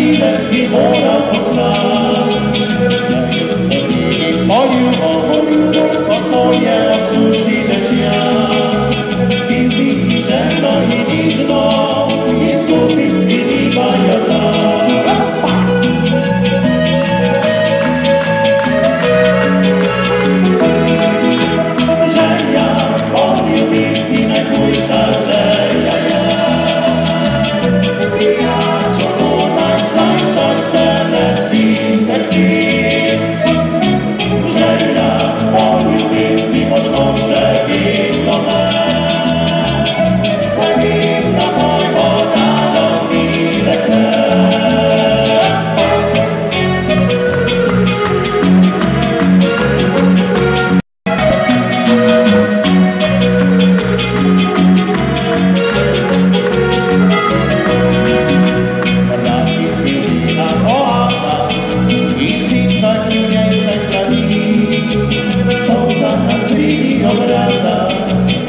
Silecki mora poznać, że sobie poliło, od moje obsuszy leśnia. I żemno, i liżno, i skupicki, i bajota. Że ja polił miski najpójsza, że ja.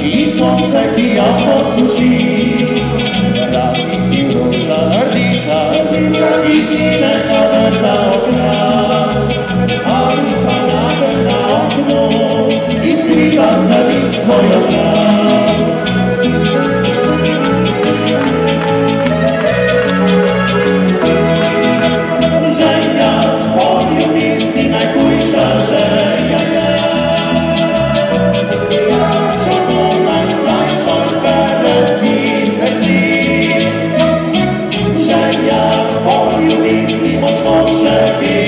I słońce kija posuši, radi i róża rdicza, i zginę kalenda okras, a licha nagle na okno, i skrywa zabić swoją praw. Że ja polił miski najpójsza, że mocno szepie.